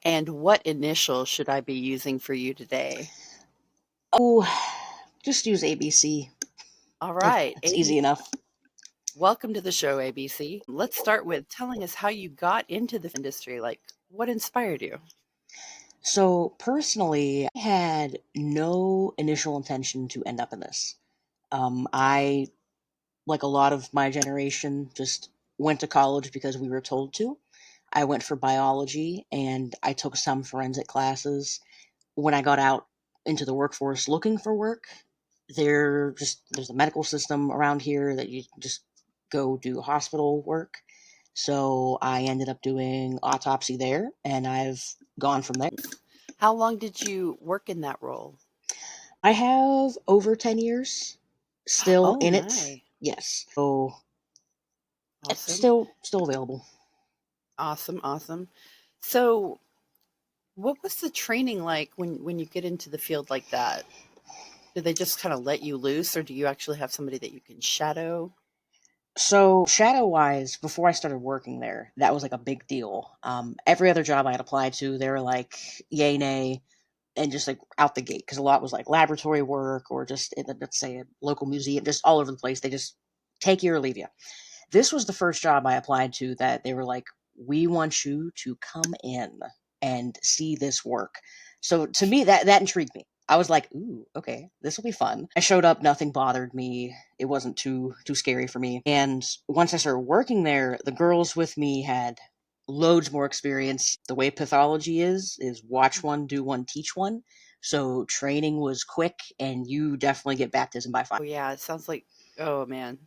And what initial should I be using for you today? Oh, just use ABC. All right, It's ABC. easy enough. Welcome to the show, ABC. Let's start with telling us how you got into the industry. Like, what inspired you? So, personally, I had no initial intention to end up in this. I, like a lot of my generation, just went to college because we were told to. I went for biology and I took some forensic classes. When I got out into the workforce looking for work, there's a medical system around here that you just go do hospital work. So I ended up doing autopsy there, and I've gone from there. How long did you work in that role? I have over 10 years still Oh in it. my. Yes. So it's Awesome. still available. Awesome, awesome. So, what was the training like when you get into the field like that? Do they just kind of let you loose, or do you actually have somebody that you can shadow? So shadow wise, before I started working there, that was like a big deal. Every other job I had applied to, they were like yay nay, and just like out the gate, because a lot was like laboratory work or just in, let's say, a local museum, just all over the place. They just take you or leave you. This was the first job I applied to that they were like, we want you to come in and see this work. So to me, that intrigued me. I was like, ooh, okay, this will be fun. I showed up, nothing bothered me. It wasn't too scary for me. And once I started working there, the girls with me had loads more experience. The way pathology is watch one, do one, teach one. So training was quick, and you definitely get baptism by fire. Oh yeah, it sounds like, oh man.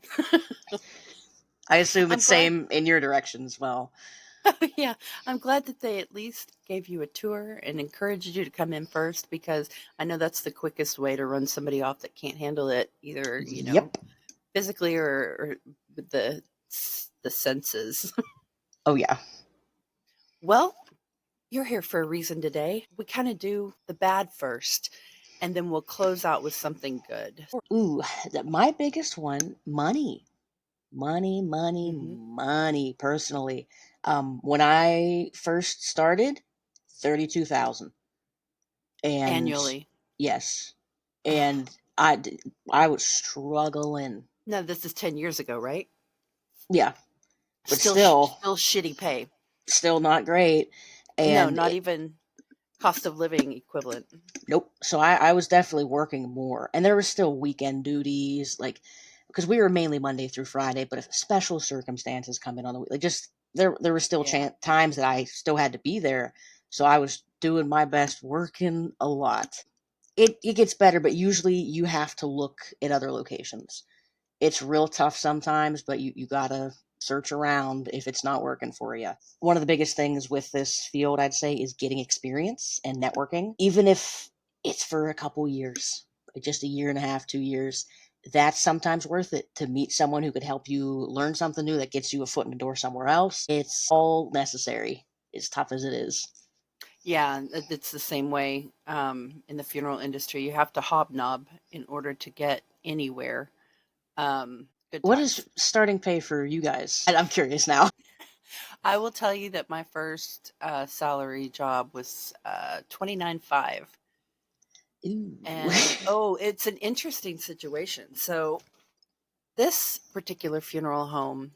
I assume I'm it's glad. same in your direction as well. Yeah, I'm glad that they at least gave you a tour and encouraged you to come in first because I know that's the quickest way to run somebody off that can't handle it either, Yep. physically or with the senses. Oh yeah. Well, you're here for a reason today. We kind of do the bad first and then we'll close out with something good. Ooh, my biggest one, money. Money, money, Hmm. money, personally. When I first started, 32,000. And Annually. yes. Ugh. And I was struggling. Now this is 10 years ago, right? Yeah, but Still still still shitty pay. still not great. No, And not even cost of living equivalent. nope. So I was definitely working more, and there was still weekend duties, like because we were mainly Monday through Friday. But if special circumstances come in on the week, like just there were still Yeah. times that I still had to be there. So I was doing my best, working a lot. It gets better, but usually you have to look at other locations. It's real tough sometimes, but you gotta search around if it's not working for you. One of the biggest things with this field, I'd say, is getting experience and networking, even if it's for a couple years, like just a year and a half, 2 years. That's sometimes worth it to meet someone who could help you learn something new that gets you a foot in the door somewhere else. It's all necessary, as tough as it is. Yeah, it's the same way in the funeral industry. You have to hobnob in order to get anywhere. Good What is times. starting pay for you guys? I'm curious now. I will tell you that my first salary job was 29.5. Ooh. And oh, it's an interesting situation. So this particular funeral home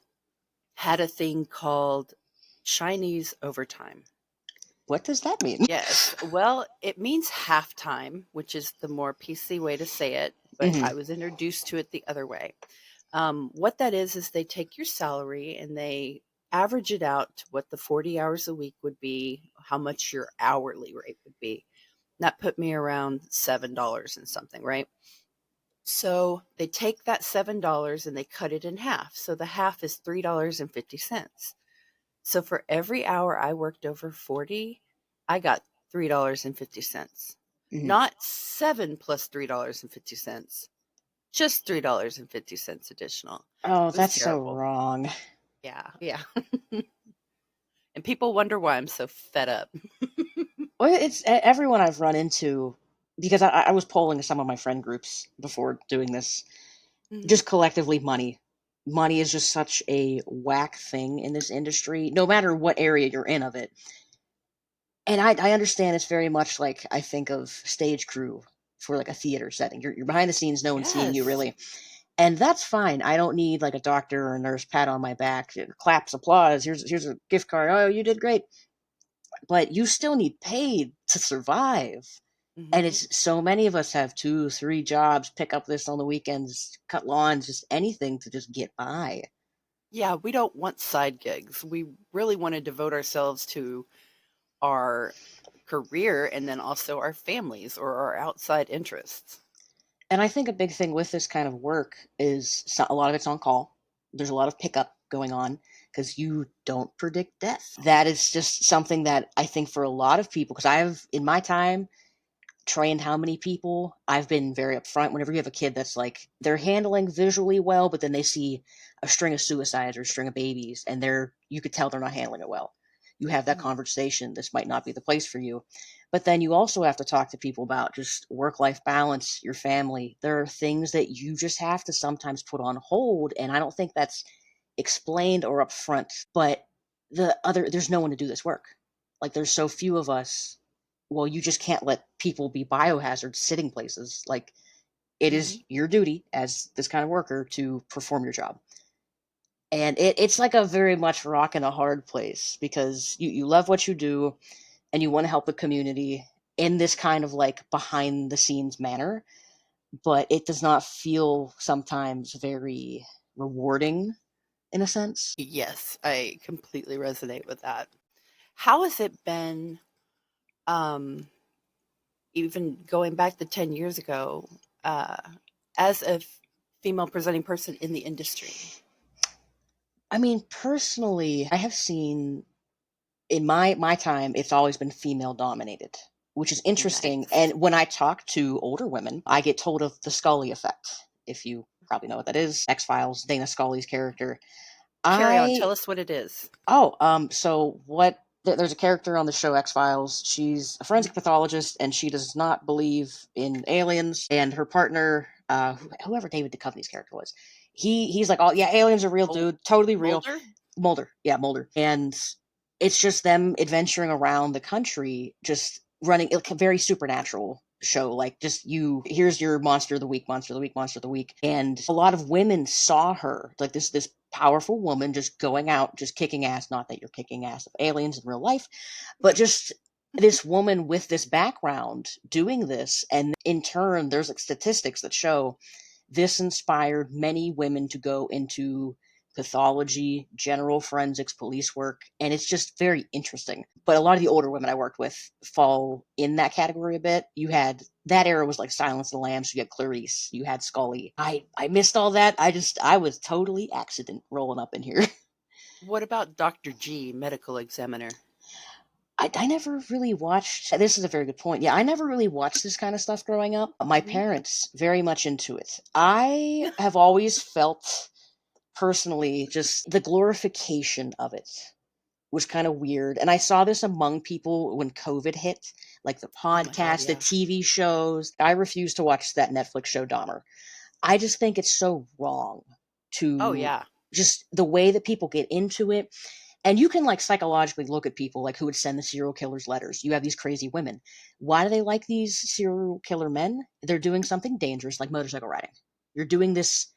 had a thing called Chinese overtime. What does that mean? Yes. Well, it means halftime, which is the more PC way to say it, but Hmm. I was introduced to it the other way. What that is they take your salary and they average it out to what the 40 hours a week would be, how much your hourly rate would be. That put me around $7 and something, right? So they take that $7 and they cut it in half. So the half is $3.50. So for every hour I worked over 40, I got $3.50. Hmm. Not 7 plus $3.50, just $3.50 additional. Oh, It was that's so terrible. wrong. Yeah, yeah. And people wonder why I'm so fed up. Well, it's everyone I've run into, because I was polling some of my friend groups before doing this. Mhm. Just collectively, money. Money is just such a whack thing in this industry, no matter what area you're in of it. And I understand it's very much like I think of stage crew for like a theater setting. You're behind the scenes, no one's seeing you Yes. really. And that's fine. I don't need like a doctor or a nurse pat on my back, claps, applause. Here's a gift card. Oh, you did great. But you still need paid to survive. And Hmm. it's so many of us have two, three jobs, pick up this on the weekends, cut lawns, just anything to just get by. Yeah, we don't want side gigs. We really want to devote ourselves to our career and then also our families or our outside interests. And I think a big thing with this kind of work is a lot of it's on call. There's a lot of pickup going on because you don't predict death. That is just something that I think for a lot of people, because I've, in my time, trained how many people. I've been very upfront whenever you have a kid that's like they're handling visually well, but then they see a string of suicides or a string of babies and they're you could tell they're not handling it well. You have that Mm. conversation. This might not be the place for you. But then you also have to talk to people about just work life balance, your family. There are things that you just have to sometimes put on hold. And I don't think that's explained or upfront. But there's no one to do this work. Like there's so few of us. Well, you just can't let people be biohazards sitting places. Like it Hmm. is your duty as this kind of worker to perform your job. And it's like a very much rock and a hard place because you love what you do and you want to help the community in this kind of like behind the scenes manner, but it does not feel sometimes very rewarding in a sense. Yes, I completely resonate with that. How has it been, um, even going back to 10 years ago, uh, as a female presenting person in the industry? I mean, personally, I have seen in my time, it's always been female dominated, which is interesting. Nice. And when I talk to older women, I get told of the Scully effect. If you probably know what that is, X Files, Dana Scully's character. Carry on. I Tell us what it is. so what? There's a character on the show X Files. She's a Mhm. forensic pathologist, and she does not believe in aliens. And her partner, whoever David Duchovny's character was, he's like, oh yeah, aliens are real, Mul- dude, totally real. Mulder? Mulder, yeah, Mulder, and it's just them adventuring around the country, just running a very supernatural show. Like, just here's your monster of the week, monster of the week, monster of the week, and a lot of women saw her like this powerful woman just going out, just kicking ass. Not that you're kicking ass of aliens in real life, but just this woman with this background doing this, and in turn, there's like statistics that show this inspired many women to go into pathology, general forensics, police work, and it's just very interesting. But a lot of the older women I worked with fall in that category a bit. You had that era was like Silence of the Lambs. You had Clarice, you had Scully. I missed all that. I was totally accident rolling up in here. What about Dr. G, medical examiner? I never really watched. This is a very good point. Yeah, I never really watched this kind of stuff growing up. My Hmm. parents very much into it. I have always felt personally just the glorification of it was kind of weird. And I saw this among people when COVID hit, like the Oh my God, podcasts, the yeah. TV shows. I refuse to watch that Netflix show Dahmer. I just think it's so wrong Oh to yeah. just the way that people get into it. And you can like psychologically look at people like who would send the serial killers letters. You have these crazy women. Why do they like these serial killer men? They're doing something dangerous like motorcycle riding. You're doing this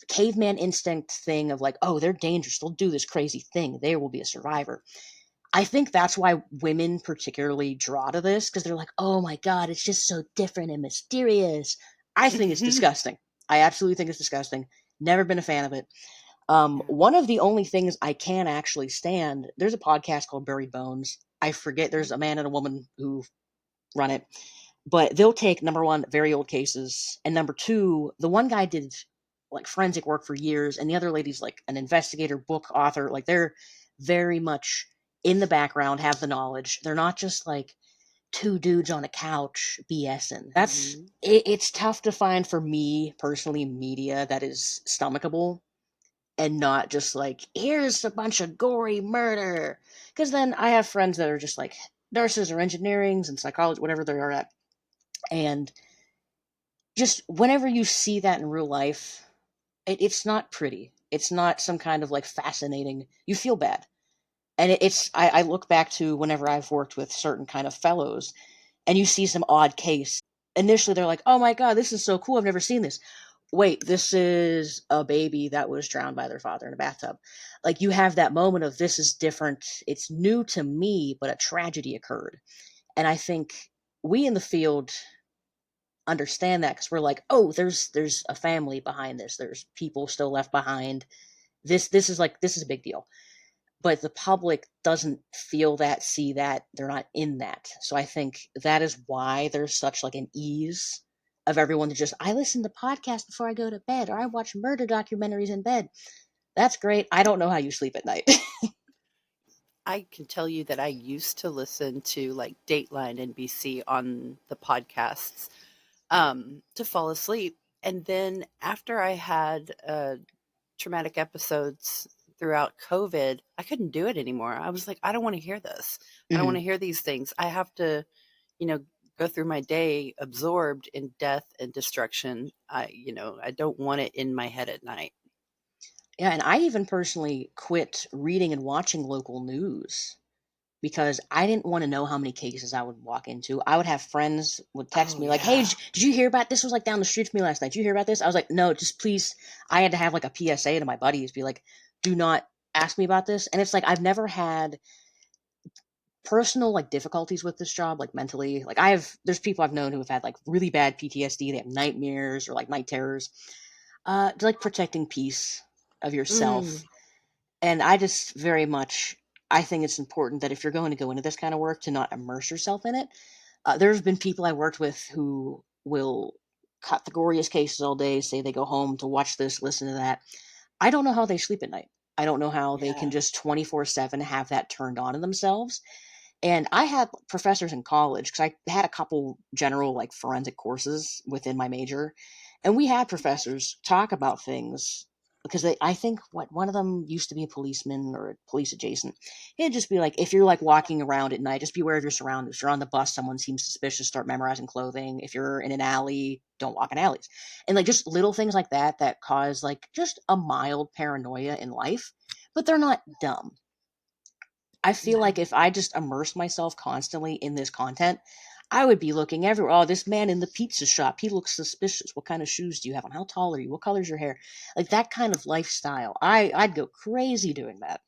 caveman instinct thing of like, oh, they're dangerous. They'll do this crazy thing. There will be a survivor. I think that's why women particularly draw to this because they're like, oh my God, it's just so different and mysterious. I think it's disgusting. I absolutely think it's disgusting. Never been a fan of it. Yeah. One of the only things I can actually stand, there's a podcast called Buried Bones. I forget, there's Mhm. a man and a woman who run it, but they'll take number one, very old cases, and number two, the one guy did like forensic work for years, and the other lady's like an investigator, book author. Like they're very much in the background, have the knowledge. They're not just like two dudes on a couch BSing. Mhm. It's tough to find for me personally media that is stomachable and not just like here's a bunch of gory murder, because then I have friends that are just like nurses or engineerings and psychology whatever they are at, and just whenever you see that in real life, it's not pretty, it's not some kind of like fascinating, you feel bad. And I look back to whenever I've worked with certain kind of fellows, and you see some odd case. Initially, they're like, "Oh my god, this is so cool! I've never seen this." Wait, this is a baby that was drowned by their father in a bathtub. Like, you have that moment of, this is different. It's new to me, but a tragedy occurred. And I think we in the field understand that, because we're like, oh, there's a family behind this. There's people still left behind. This is a big deal. But the public doesn't feel that, see that, they're not in that. So I think that is why there's such like an ease of everyone to just, I listen to podcasts before I go to bed, or I watch murder documentaries in bed. That's great. I don't know how you sleep at night. I can tell you that I used to listen to like Dateline NBC on the podcasts to fall asleep. And then after I had traumatic episodes throughout COVID, I couldn't do it anymore. I was like, I don't want to hear this. I don't want Hmm. to hear these things. I have to, you know, go through my day absorbed in death and destruction. I don't want it in my head at night. Yeah, and I even personally quit reading and watching local news because I didn't want to know how many cases I would walk into. I would have friends would text Oh me like, "Hey, yeah. did you hear about this? Was like down the street from me last night. Did you hear about this?" I was like, "No, just please." I had to have like a PSA to my buddies, be like, "Do not ask me about this." And it's like, I've never had personal like difficulties with this job, like mentally. Like, there's people I've known who have had like really bad PTSD. They have nightmares or like night terrors. Like protecting peace of Mm, yourself. And I just very much, I think it's important that if you're going to go into this kind of work, to not immerse yourself in it. There have been people I worked with who will cut the goriest cases all day, say they go home to watch this, listen to that. I don't know how they sleep at night. I don't know how they can yeah. just 24/7 have that turned on in themselves. And I had professors in college, because I had a couple general like forensic courses within my major, and we had professors talk about things, because I think what one of them used to be a policeman or police adjacent. He'd just be like, if you're like walking around at night, just be aware of your surroundings. If you're on the bus, someone seems suspicious, start memorizing clothing. If you're in an alley, don't walk in alleys. And like just little things like that cause like just a mild paranoia in life, but they're not dumb. I feel Yeah. like if I just immersed myself constantly in this content, I would be looking everywhere. Oh, this man in the pizza shop, he looks suspicious. What kind of shoes do you have on? How tall are you? What color's your hair? Like that kind of lifestyle. I'd go crazy doing that.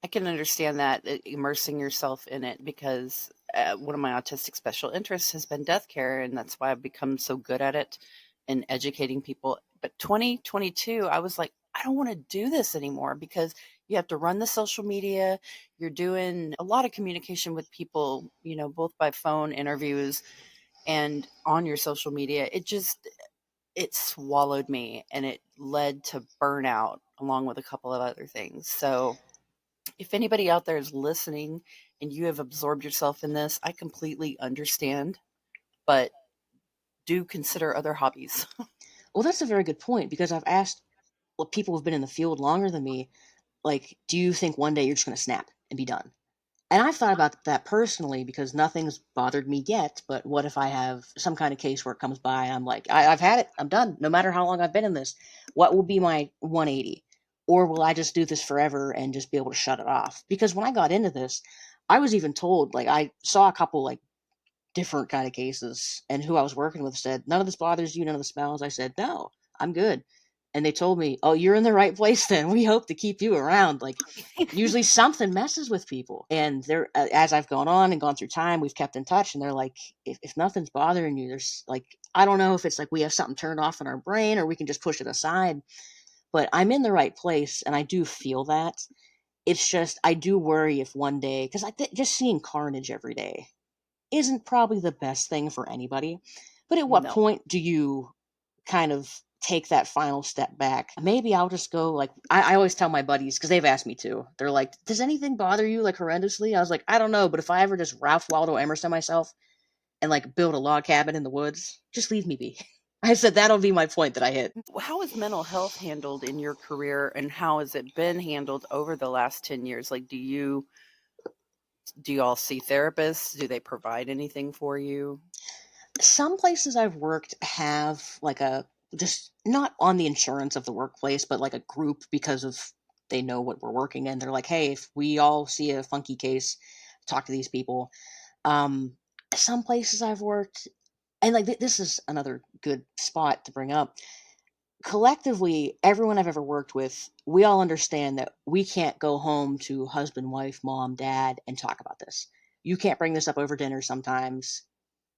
I can understand that, immersing yourself in it, because one of my autistic special interests has been death care, and that's why I've become so good at it and educating people. But 2022, I was like, I don't want to do this anymore, because you have to run the social media. You're doing a lot of communication with people, both by phone interviews and on your social media. It swallowed me, and it led to burnout along with a couple of other things. So if anybody out there is listening and you have absorbed yourself in this, I completely understand, but do consider other hobbies. Well, that's a very good point, because I've asked, well, people who've been in the field longer than me, like, do you think one day you're just going to snap and be done? And I've thought about that personally, because nothing's bothered me yet. But what if I have some kind of case where it comes by and I'm like, I've had it, I'm done, no matter how long I've been in this? What will be my 180? Or will I just do this forever and just be able to shut it off? Because when I got into this, I was even told, like, I saw a couple, like, different kind of cases, and who I was working with said, "None of this bothers you, none of the smells." I said, "No, I'm good." And they told me, "Oh, you're in the right place then. We hope to keep you around." Like, usually something messes with people. And they're, as I've gone on and gone through time, we've kept in touch, and they're like, if nothing's bothering you, there's like, I don't know if it's like we have something turned off in our brain or we can just push it aside, but I'm in the right place, and I do feel that. It's just, I do worry if one day, because just seeing carnage every day isn't probably the best thing for anybody. But at what No. point do you kind of take that final step back? Maybe I'll just go, like, I always tell my buddies, because they've asked me to. They're like, "Does anything bother you like horrendously?" I was like, "I don't know, but if I ever just Ralph Waldo Emerson myself and like build a log cabin in the woods, just leave me be." I said that'll be my point that I hit. How is mental health handled in your career, and how has it been handled over the last 10 years? Like, do you all see therapists? Do they provide anything for you? Some places I've worked have like a, just not on the insurance of the workplace, but like a group because of they know what we're working in. They're like, hey, if we all see a funky case, talk to these people. Um, some places I've worked, and like this is another good spot to bring up. Collectively, everyone I've ever worked with, we all understand that we can't go home to husband, wife, mom, dad, and talk about this. You can't bring this up over dinner sometimes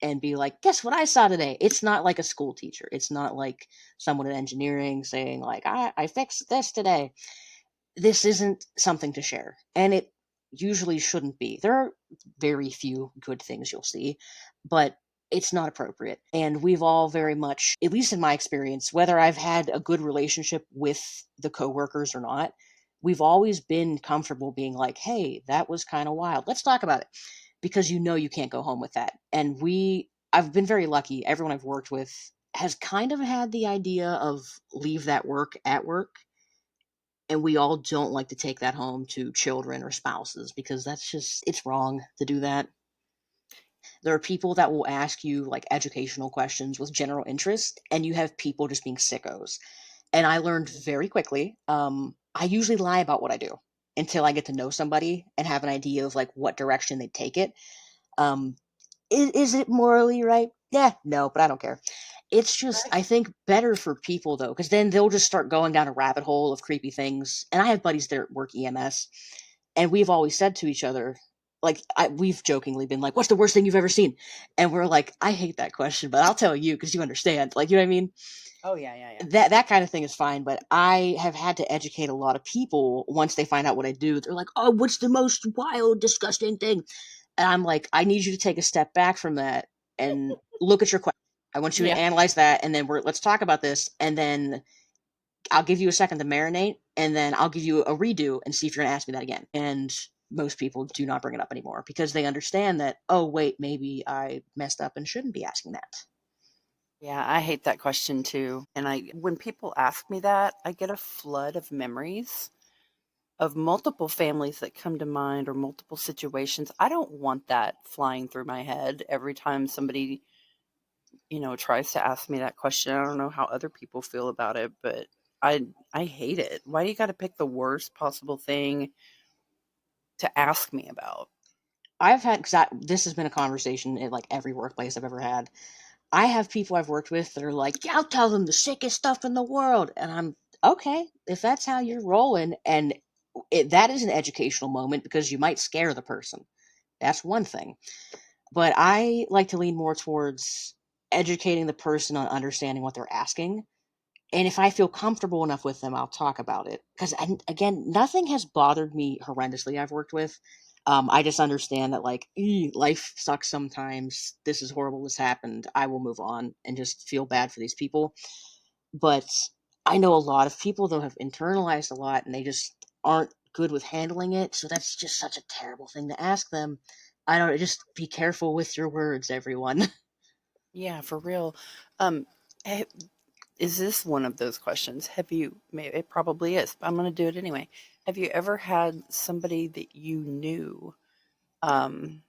and be like, guess what I saw today? It's not like a school teacher. It's not like someone in engineering saying, like, I fixed this today. This isn't something to share. And it usually shouldn't be. There are very few good things you'll see, but it's not appropriate. And we've all very much, at least in my experience, whether I've had a good relationship with the coworkers or not, we've always been comfortable being like, hey, that was kind of wild. Let's talk about it. Because you know you can't go home with that. And I've been very lucky. Everyone I've worked with has kind of had the idea of leave that work at work, and we all don't like to take that home to children or spouses because that's just it's wrong to do that. There are people that will ask you like educational questions with general interest, and you have people just being sickos. And I learned very quickly, I usually lie about what I do until I get to know somebody and have an idea of like what direction they take it. um, is it morally right? Yeah, no, but I don't care. It's just, Right. I think, better for people though, because then they'll just start going down a rabbit hole of creepy things. And I have buddies that work EMS, and we've always said to each other, like, we've jokingly been like, "What's the worst thing you've ever seen?" And we're like, "I hate that question, but I'll tell you because you understand." Like, you know what I mean? Oh yeah, yeah, yeah. That kind of thing is fine, but I have had to educate a lot of people once they find out what I do. They're like, "Oh, what's the most wild, disgusting thing?" And I'm like, I need you to take a step back from that and look at your question. I want you to Yeah. analyze that, and then let's talk about this, and then I'll give you a second to marinate, and then I'll give you a redo and see if you're going to ask me that again. And most people do not bring it up anymore because they understand that, oh, wait, maybe I messed up and shouldn't be asking that. Yeah, I hate that question too. And when people ask me that, I get a flood of memories of multiple families that come to mind or multiple situations. I don't want that flying through my head every time somebody, tries to ask me that question. I don't know how other people feel about it, but I hate it. Why do you got to pick the worst possible thing to ask me about? I've had, this has been a conversation in like every workplace I've ever had. I have people I've worked with that are like, yeah, I'll tell them the sickest stuff in the world. And I'm, okay, if that's how you're rolling, and that is an educational moment because you might scare the person. That's one thing. But I like to lean more towards educating the person on understanding what they're asking. And if I feel comfortable enough with them, I'll talk about it. Because, again, nothing has bothered me horrendously I've worked with. I just understand that, like, life sucks sometimes. This is horrible. This happened. I will move on and just feel bad for these people. But I know a lot of people, though, have internalized a lot and they just aren't good with handling it. So that's just such a terrible thing to ask them. I don't just be careful with your words, everyone. Yeah, for real. Um, eh, is this one of those questions? Have you, maybe it probably is, but I'm going to do it anyway. Have you ever had somebody that you knew, um,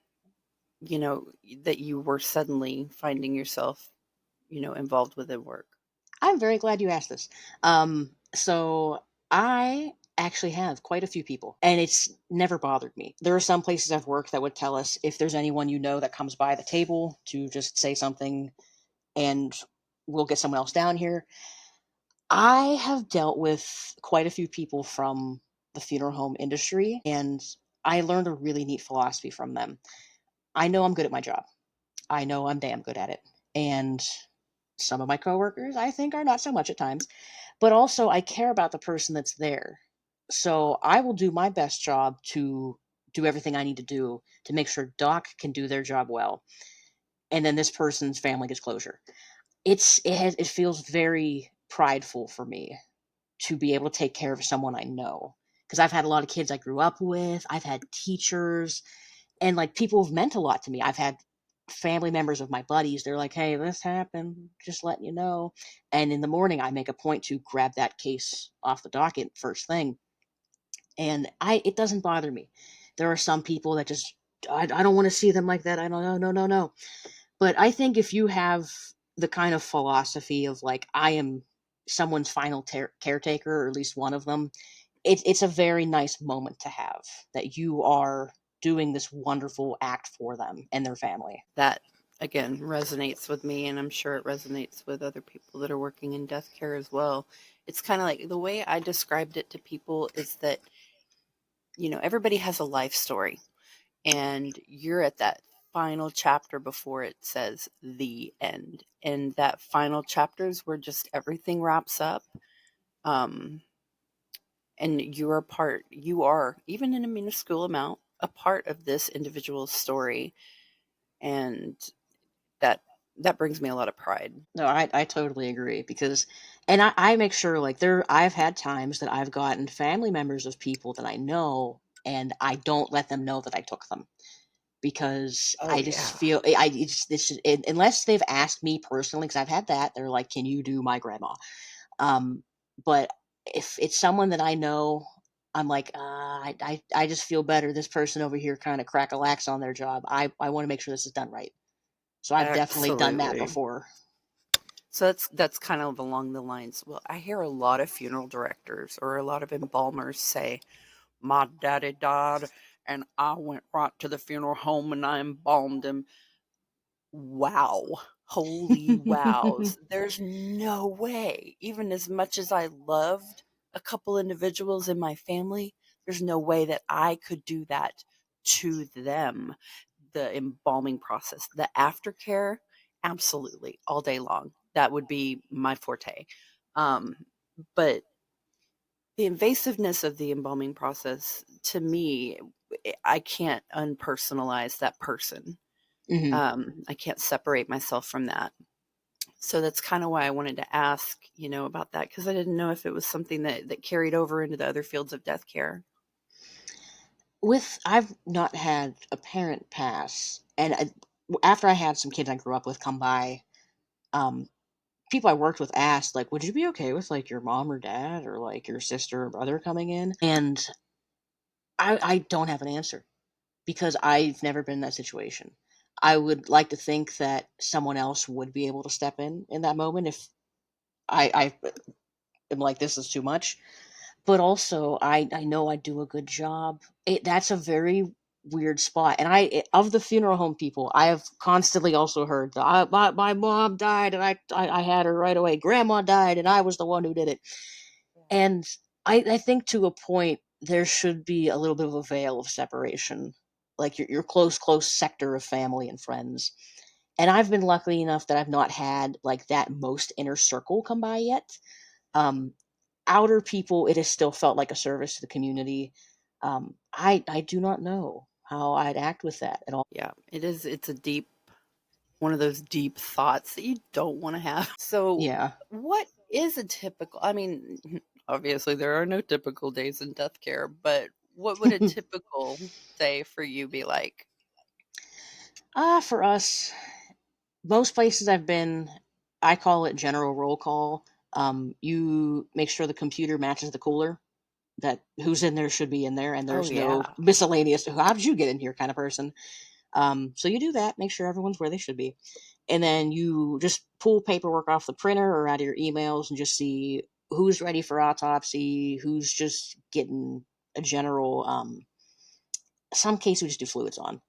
you know, that you were suddenly finding yourself, involved with at work? I'm very glad you asked this. So I actually have quite a few people, and it's never bothered me. There are some places I've worked that would tell us if there's anyone you know that comes by the table to just say something, and we'll get someone else down here. I have dealt with quite a few people from the funeral home industry, and I learned a really neat philosophy from them. I know I'm good at my job. I know I'm damn good at it. And some of my coworkers, I think, are not so much at times, but also I care about the person that's there. So I will do my best job to do everything I need to do to make sure Doc can do their job well, and then this person's family gets closure. It feels very prideful for me to be able to take care of someone I know, because I've had a lot of kids I grew up with. I've had teachers, and like people have meant a lot to me. I've had family members of my buddies. They're like, "Hey, this happened. Just letting you know." And in the morning, I make a point to grab that case off the docket first thing, and I it doesn't bother me. There are some people that just I don't want to see them like that. I don't know, no, no, no. But I think if you have the kind of philosophy of like I am someone's final caretaker, or at least one of them, it's a very nice moment to have, that you are doing this wonderful act for them and their family. That again resonates with me, and I'm sure it resonates with other people that are working in death care as well. It's kind of like the way I described it to people is that, everybody has a life story, and you're at that final chapter before it says the end. And that final chapter is where just everything wraps up. Um, and you are, even in a minuscule amount, a part of this individual's story. And that that brings me a lot of pride. No, I totally agree, because, and I make sure, like, I've had times that I've gotten family members of people that I know, and I don't let them know that I took them, because Oh I just yeah. feel I it's this unless they've asked me personally, because I've had that, they're like, "Can you do my grandma?" Um, but if it's someone that I know, I'm like, I just feel better. This person over here kind of crack a lax on their job. I want to make sure this is done right. So I've definitely done that Absolutely. before. So that's kind of along the lines. Well, I hear a lot of funeral directors or a lot of embalmers say, "My daddy died, and I went right to the funeral home and I embalmed him." Wow. Holy wows. There's no way. Even as much as I loved a couple individuals in my family, there's no way that I could do that to them. The embalming process, the aftercare, absolutely, all day long. That would be my forte. But the invasiveness of the embalming process, to me, I can't unpersonalize that person. Hmm. I can't separate myself from that. So that's kind of why I wanted to ask, about that, because I didn't know if it was something that carried over into the other fields of death care. With I've not had a parent pass, and after I had some kids I grew up with come by, um, people I worked with asked, like, "Would you be okay with, like, your mom or dad or, like, your sister or brother coming in?" And I don't have an answer, because I've never been in that situation. I would like to think that someone else would be able to step in that moment if I am like, "This is too much." But also, I know I do a good job. That's a very weird spot, and of the funeral home people, I have constantly also heard that my mom died, and I had her right away. Grandma died, and I was the one who did it. And I think, to a point, there should be a little bit of a veil of separation, like your close sector of family and friends. And I've been lucky enough that I've not had, like, that most inner circle come by yet. Um, Outer people, it has still felt like a service to the community. I do not know how I'd act with that at all. Yeah, it is. It's a deep, one of those deep thoughts that you don't want to have. So, Yeah. what is a typical? I mean, obviously there are no typical days in death care, but what would a typical day for you be like? For us, most places I've been, I call it general roll call. You make sure the computer matches the cooler. That who's in there should be in there, and Oh there's no yeah. miscellaneous. How did you get in here? Kind of person. So you do that, make sure everyone's where they should be, and then you just pull paperwork off the printer or out of your emails and just see who's ready for autopsy, who's just getting a general. Some cases we just do fluids on.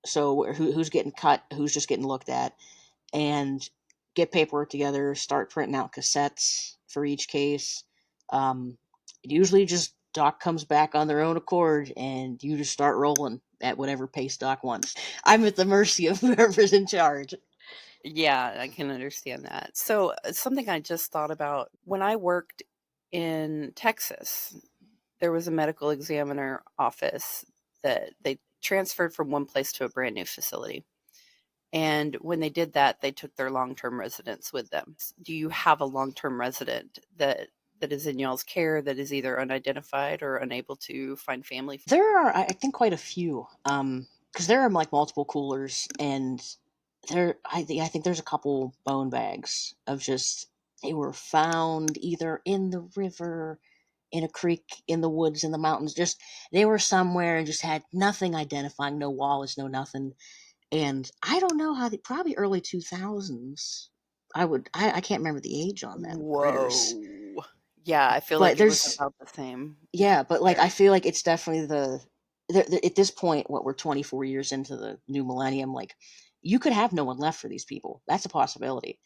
So who's getting cut, who's just getting looked at, and get paperwork together. Start printing out cassettes for each case. Um, Usually, just doc comes back on their own accord, and you just start rolling at whatever pace doc wants. I'm at the mercy of whoever's in charge. Yeah, I can understand that. So, something I just thought about when I worked in Texas, there was a medical examiner office that they transferred from one place to a brand new facility. And when they did that, they took their long-term residents with them. Do you have a long-term resident that is in y'all's care that is either unidentified or unable to find family? There are, I think, quite a few, because there are, like, multiple coolers, and I think there's a couple bone bags of just, they were found either in the river, in a creek, in the woods, in the mountains. Just, they were somewhere and just had nothing identifying, no wallets, no nothing. And I don't know how probably early 2000s. I can't remember the age on them critters. Whoa. Yeah, I feel But like it was there's about the same yeah, but like I there. feel like it's definitely at this point, what we're 24 years into the new millennium, like you could have no one left for these people. That's a possibility.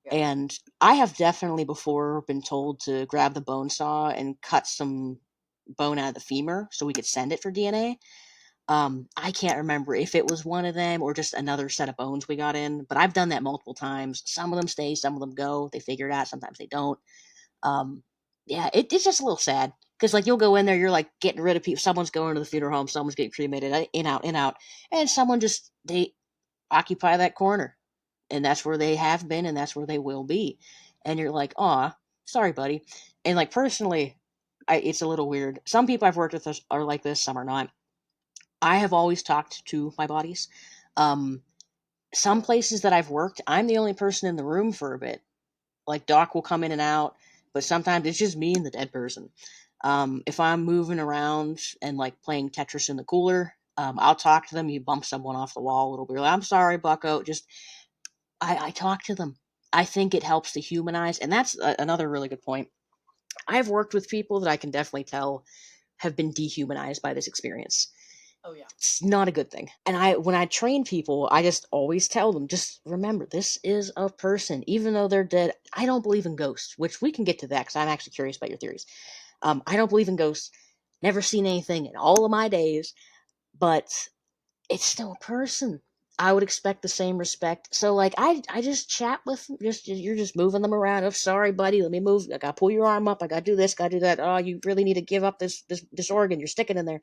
Yeah. And I have definitely before been told to grab the bone saw and cut some bone out of the femur so we could send it for DNA. I can't remember if it was one of them or just another set of bones we got in, but I've done that multiple times. Some of them stay, some of them go. They figure it out. Sometimes they don't. Um, yeah, it's just a little sad because like you'll go in there, you're like getting rid of people. Someone's going to the funeral home, someone's getting cremated, in out, and someone just they occupy that corner, and that's where they have been, and that's where they will be, and you're like, "Aw, sorry, buddy." And like personally, it's a little weird. Some people I've worked with are like this, some are not. I have always talked to my bodies. Um, some places that I've worked, I'm the only person in the room for a bit. Like Doc will come in and out, but sometimes it's just me and the dead person. If I'm moving around and like playing Tetris in the cooler, I'll talk to them. You bump someone off the wall, it'll be like, "I'm sorry, Bucko." Just I talk to them. I think it helps to humanize, and that's another really good point. I've worked with people that I can definitely tell have been dehumanized by this experience. Oh yeah. It's not a good thing. And when I train people, I just always tell them, just remember, this is a person, even though they're dead. I don't believe in ghosts, which we can get to that because I'm actually curious about your theories. I don't believe in ghosts. Never seen anything in all of my days, but it's still a person. I would expect the same respect. So like I just chat with them. Just you're just moving them around. Oh, sorry, buddy. Let me move. I gotta pull your arm up. I gotta do this. Gotta do that. Oh, you really need to give up this organ. You're sticking in there.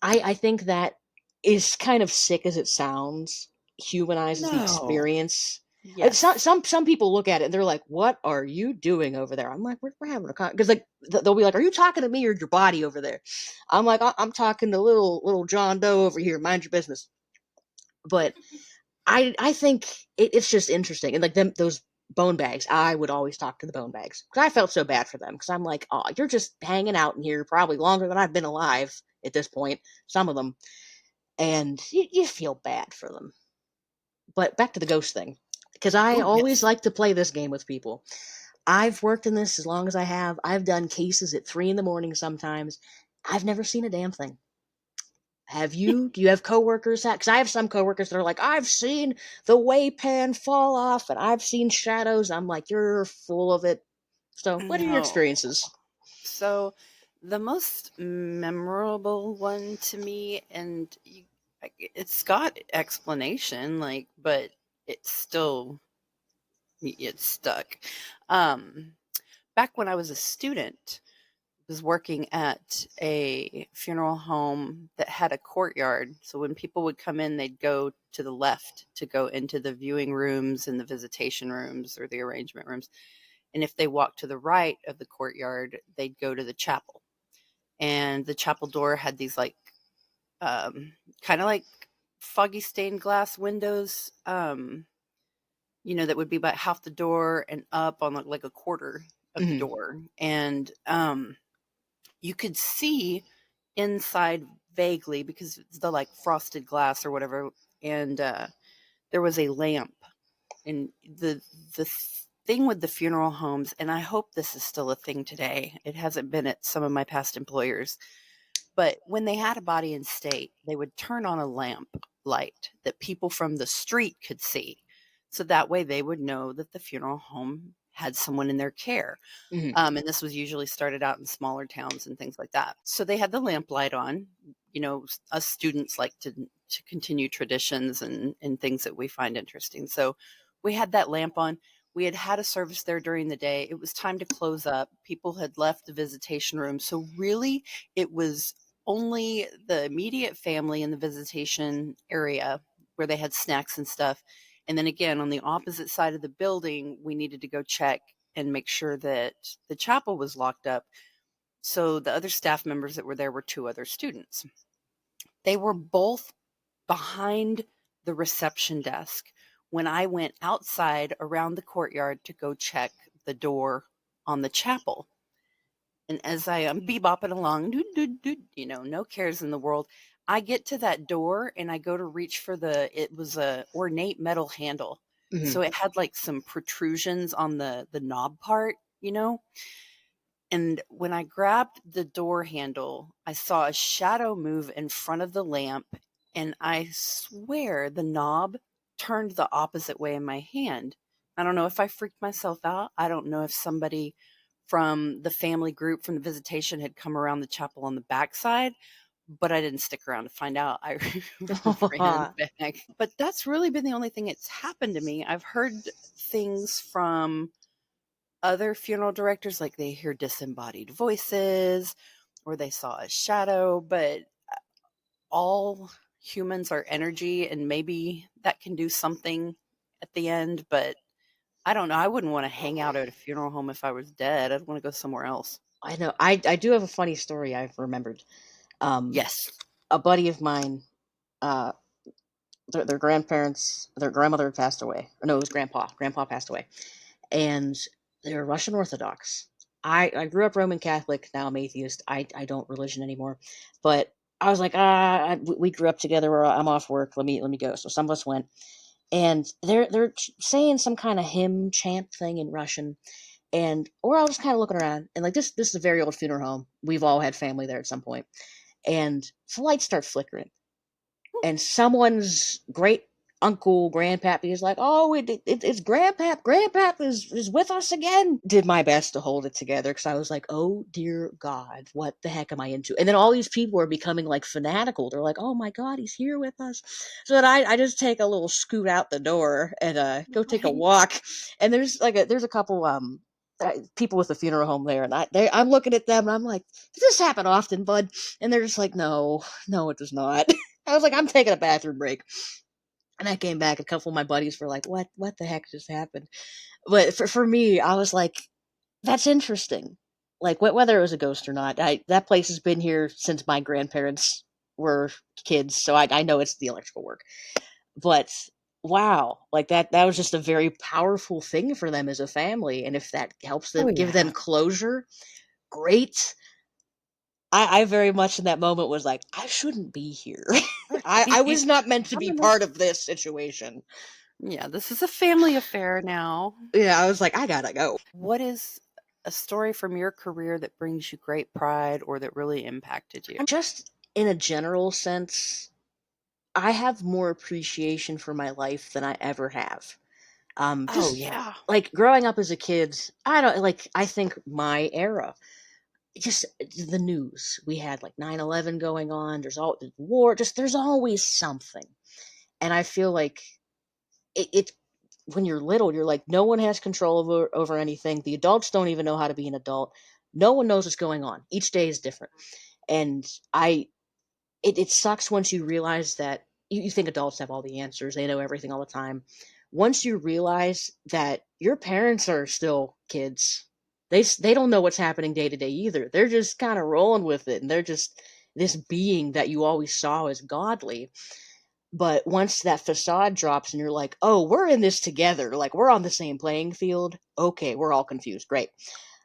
I think that is kind of sick as it sounds, humanizes the No. experience. Yes. Some people look at it and they're like, "What are you doing over there?" I'm like, "We're having a con," because like they'll be like, "Are you talking to me or your body over there?" I'm like, "I'm talking to little John Doe over here. Mind your business." But I think it's just interesting, and like them those bone bags. I would always talk to the bone bags because I felt so bad for them because I'm like, "Oh, you're just hanging out in here probably longer than I've been alive at this point." Some of them, and you feel bad for them. But back to the ghost thing, because I Oh always yes. like to play this game with people. I've worked in this as long as I have. I've done cases at 3 in the morning sometimes. I've never seen a damn thing. Have you? Do you have coworkers? Because I have some coworkers that are like, I've seen the way pan fall off, and I've seen shadows. I'm like, you're full of it. So, what are your No. experiences? So the most memorable one to me, and it's got explanation, like, but it's still it's stuck. Um, Back when I was a student, was working at a funeral home that had a courtyard. So when people would come in, they'd go to the left to go into the viewing rooms and the visitation rooms or the arrangement rooms. And if they walked to the right of the courtyard, they'd go to the chapel. And the chapel door had these like kind of like foggy stained glass windows, that would be about half the door and up on like a quarter of the Hmm. door. And you could see inside vaguely because it's the like frosted glass or whatever. And there was a lamp. And the thing with the funeral homes, and I hope this is still a thing today. It hasn't been at some of my past employers, but when they had a body in state, they would turn on a lamp light that people from the street could see. So that way they would know that the funeral home had someone in their care. Hmm. And this was usually started out in smaller towns and things like that. So they had the lamplight on. Us students like to continue traditions and things that we find interesting. So we had that lamp on. We had had a service there during the day. It was time to close up. People had left the visitation room. So really, it was only the immediate family in the visitation area where they had snacks and stuff. And then again, on the opposite side of the building, we needed to go check and make sure that the chapel was locked up. So the other staff members that were there were two other students. They were both behind the reception desk when I went outside around the courtyard to go check the door on the chapel. And as I am bebopping along, doot, doot, doot, no cares in the world, I get to that door and I go to reach for it was a ornate metal handle. Hmm. So it had like some protrusions on the knob part, And when I grabbed the door handle, I saw a shadow move in front of the lamp, and I swear the knob turned the opposite way in my hand. I don't know if I freaked myself out. I don't know if somebody from the family group from the visitation had come around the chapel on the backside, but I didn't stick around to find out. I ran back. But that's really been the only thing that's happened to me. I've heard things from other funeral directors, like they hear disembodied voices or they saw a shadow, but all humans are energy, and maybe that can do something at the end, but I don't know. I wouldn't want to hang out at a funeral home if I was dead. I'd want to go somewhere else. I know. I do have a funny story I've remembered. Um, Yes. a buddy of mine, uh, their grandparents, their grandmother had passed away. Or no, it was grandpa. Grandpa passed away, and they were Russian Orthodox. I grew up Roman Catholic. Now I'm atheist. I don't religion anymore, but I was like, we grew up together. I'm off work. Let me go. So some of us went, and they're saying some kind of hymn chant thing in Russian, and we're all just kind of looking around, and like this is a very old funeral home. We've all had family there at some point, and the lights start flickering, and someone's great uncle, grandpappy is like, "Oh, it's grandpap. Grandpap is with us again." Did my best to hold it together because I was like, "Oh dear God, what the heck am I into?" And then all these people are becoming like fanatical. They're like, "Oh my God, he's here with us." So then I just take a little scoot out the door and go take a Right. walk. And there's a couple people with the funeral home there, and I'm looking at them and I'm like, "Does this happen often, bud?" And they're just like, "No, no, it does not." I was like, "I'm taking a bathroom break." And I came back. A couple of my buddies were like, What the heck just happened?" But for me, I was like, "That's interesting." Like whether it was a ghost or not, that place has been here since my grandparents were kids, so I know it's the electrical work. But wow, like that was just a very powerful thing for them as a family, and if that helps Oh, them give them yeah. closure, great. I very much in that moment was like, I shouldn't be here. I was not meant to I'm be gonna, part of this situation. yeah, this is a family affair now. Yeah, I was like, I gotta go. What is a story from your career that brings you great pride or that really impacted you? Just in a general sense, I have more appreciation for my life than I ever have. Oh, Just yeah. like growing up as a kid, I don't like, I think my era, just the news. We had like 9/11 going on, there's all war, just there's always something. And I feel like it when you're little, you're like, no one has control over anything. The adults don't even know how to be an adult. No one knows what's going on. Each day is different. And it sucks once you realize that you think adults have all the answers, they know everything all the time. Once you realize that your parents are still kids, they don't know what's happening day to day either. They're just kind of rolling with it, and they're just this being that you always saw as godly. But once that facade drops and you're like, "Oh, we're in this together. Like we're on the same playing field." Okay, we're all confused. Great.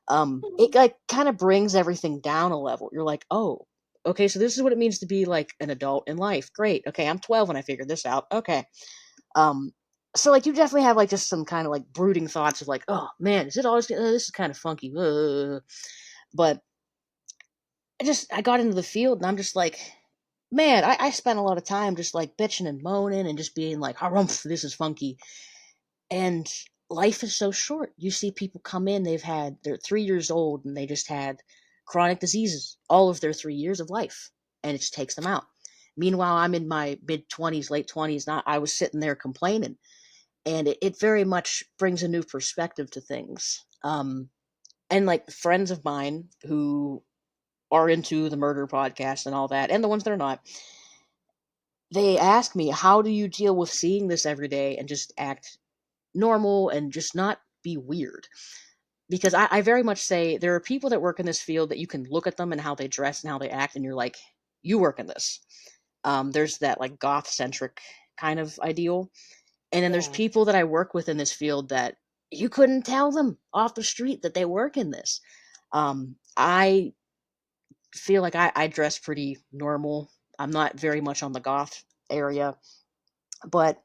It like kind of brings everything down a level. You're like, "Oh, okay, so this is what it means to be like an adult in life." Great. Okay, I'm 12 and I figured this out. Okay. Um so like you definitely have like just some kind of like brooding thoughts of like, "Oh, man, is it always this is kind of funky." But I got into the field and I'm just like, man, I spent a lot of time just like bitching and moaning and just being like, harumph, this is funky. And life is so short. You see people come in, they're 3 years old and they just had chronic diseases all of their 3 years of life, and it just takes them out. Meanwhile, I'm in my mid 20s, late 20s, not I was sitting there complaining. And it very much brings a new perspective to things. And like friends of mine who are into the murder podcast and all that, and the ones that are not, they ask me, how do you deal with seeing this every day and just act normal and just not be weird? Because I very much say there are people that work in this field that you can look at them and how they dress and how they act, and you're like, you work in this. There's that like goth centric kind of ideal. And then there's Yeah. people that I work with in this field that you couldn't tell them off the street that they work in this. I feel like I dress pretty normal. I'm not very much on the goth area, but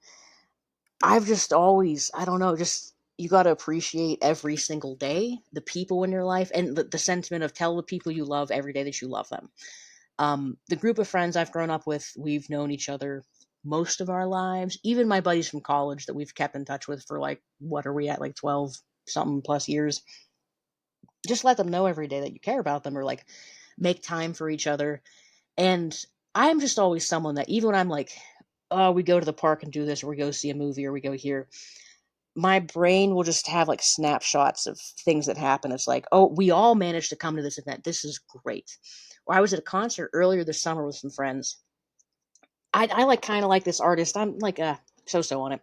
I've just always, I don't know, just you got to appreciate every single day the people in your life, and the sentiment of tell the people you love every day that you love them. The group of friends I've grown up with, we've known each other most of our lives. Even my buddies from college that we've kept in touch with for like, what are we at, like 12 something plus years. Just let them know every day that you care about them, or like make time for each other. And I'm just always someone that, even when I'm like, oh, we go to the park and do this, or we go see a movie, or we go here, my brain will just have like snapshots of things that happen. It's like, oh, we all managed to come to this event. This is great. Or I was at a concert earlier this summer with some friends. I like kind of like this artist. I'm like so on it.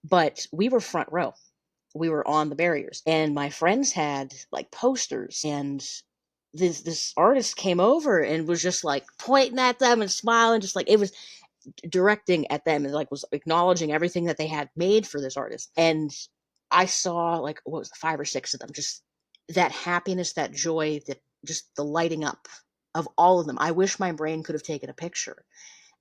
But we were front row. We were on the barriers, and my friends had like posters, and this artist came over and was just like pointing at them and smiling, just like it was directing at them, and like was acknowledging everything that they had made for this artist. And I saw like, what was it, 5 or 6 of them, just that happiness, that joy, that just the lighting up of all of them. I wish my brain could have taken a picture.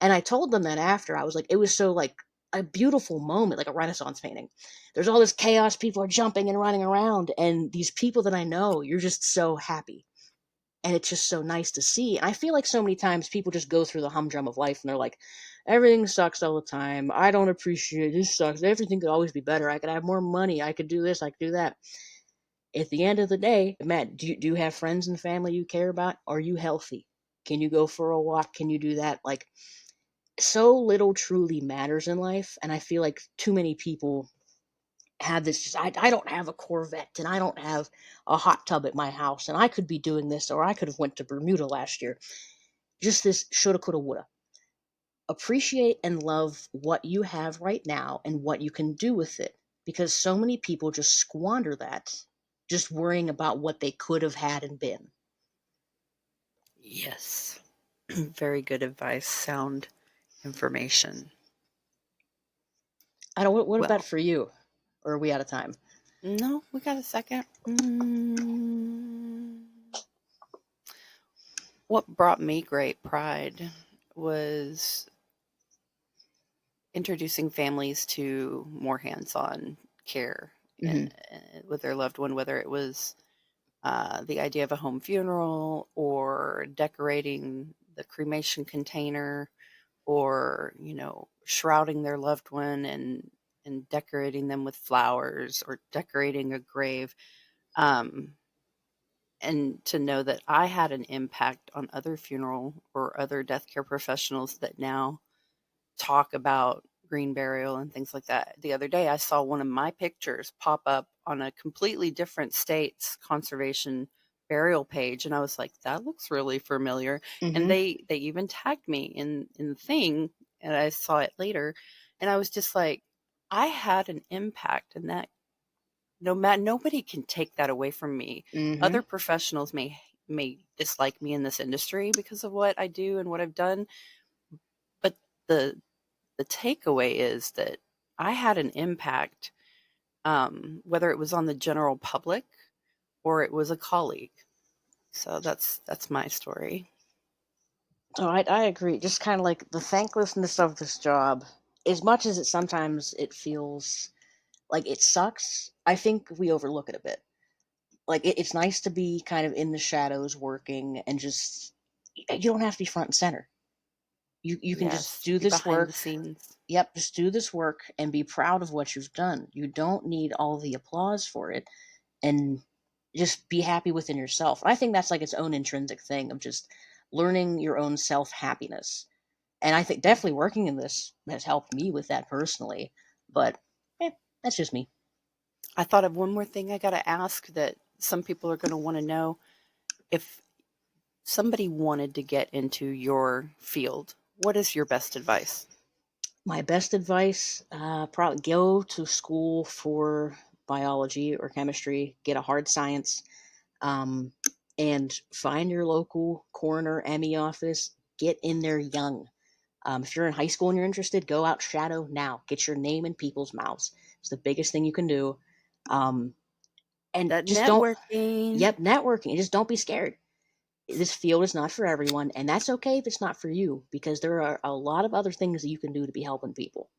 And I told them that after. I was like, it was so like a beautiful moment, like a Renaissance painting. There's all this chaos, people are jumping and running around, and these people that I know, you're just so happy. And it's just so nice to see. And I feel like so many times people just go through the humdrum of life and they're like, everything sucks all the time. I don't appreciate this sucks. Everything could always be better. I could have more money. I could do this. I could do that. At the end of the day, Matt, do you have friends and family you care about? Are you healthy? Can you go for a walk? Can you do that? Like, so little truly matters in life. And I feel like too many people have this just, I don't have a Corvette, and I don't have a hot tub at my house, and I could be doing this, or I could have went to Bermuda last year. Just this shoulda, coulda, woulda. Appreciate and love what you have right now and what you can do with it, because so many people just squander that, just worrying about what they could have had and been. Yes. Very good advice, sound information. I don't. What about Well, for you? Or are we out of time? no, we got a second. What brought me great pride was introducing families to more hands-on care Mm-hmm. with their loved one, whether it was the idea of a home funeral or decorating the cremation container, or shrouding their loved one and decorating them with flowers, or decorating a grave. um, and to know that I had an impact on other funeral or other death care professionals that now talk about green burial and things like that. The other day, I saw one of my pictures pop up on a completely different state's conservation burial page, and I was like, "That looks really familiar." And Mm-hmm. they even tagged me in the thing, and I saw it later, and I was just like, I had an impact, and that nobody can take that away from me. Mm-hmm. Other professionals may dislike me in this industry because of what I do and what I've done, but the takeaway is that I had an impact, whether it was on the general public or it was a colleague. So that's my story. Oh, I agree. Just kind of like the thanklessness of this job, as much as it sometimes it feels like it sucks, I think we overlook it a bit. Like it's nice to be kind of in the shadows working, and just you don't have to be front and center. You can just Yes, do be this behind the work. scenes. Yep, just do this work and be proud of what you've done. You don't need all the applause for it, and just be happy within yourself. I think that's like its own intrinsic thing of just learning your own self happiness. And I think definitely working in this has helped me with that personally. But that's just me. I thought of one more thing I got to ask that some people are going to want to know. If somebody wanted to get into your field, what is your best advice? My best advice, probably go to school for biology or chemistry, get a hard science, um, and find your local coroner ME office. Get in there young. If you're in high school and you're interested, go out shadow now. Get your name in people's mouths. It's the biggest thing you can do. Um, and That just don't, networking. yep, networking. And just don't be scared. This field is not for everyone, and that's okay if it's not for you, because there are a lot of other things that you can do to be helping people.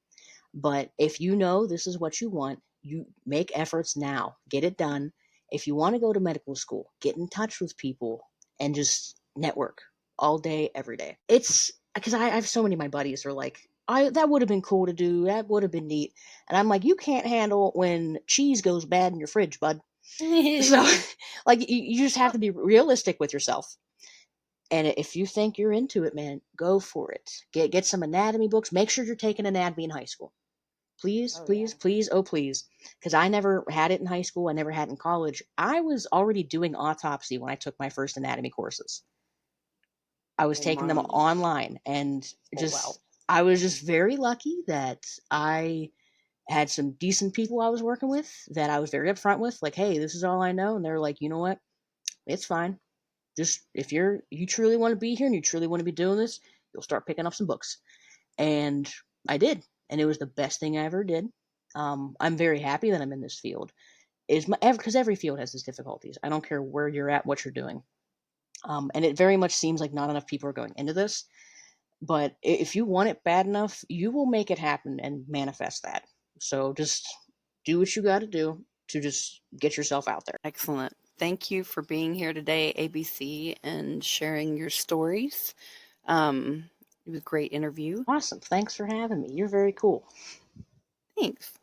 But if you know this is what you want, you make efforts now, get it done. If you want to go to medical school, get in touch with people and just network all day, every day. It's because I have so many of my buddies are like, I that would have been cool to do. That would have been neat. And I'm like, you can't handle when cheese goes bad in your fridge, bud. So, like, you just have to be realistic with yourself. And if you think you're into it, man, go for it. Get some anatomy books. Make sure you're taking anatomy in high school. Please, Oh please, yeah. please, oh please. Because I never had it in high school. I never had it in college. I was already doing autopsy when I took my first anatomy courses. I was Oh taking them my. online, and Oh wow. just I was just very lucky that I had some decent people I was working with that I was very upfront with, like, hey, this is all I know. And they're like, you know what? It's fine. Just if you truly want to be here and you truly want to be doing this, you'll start picking up some books. And I did, and it was the best thing I ever did. I'm very happy that I'm in this field. Is because every field has its difficulties. I don't care where you're at, what you're doing. And it very much seems like not enough people are going into this. But if you want it bad enough, you will make it happen and manifest that. So just do what you got to do to just get yourself out there. Excellent. Thank you for being here today, ABC, and sharing your stories. It was a great interview. Awesome. Thanks for having me. You're very cool. Thanks.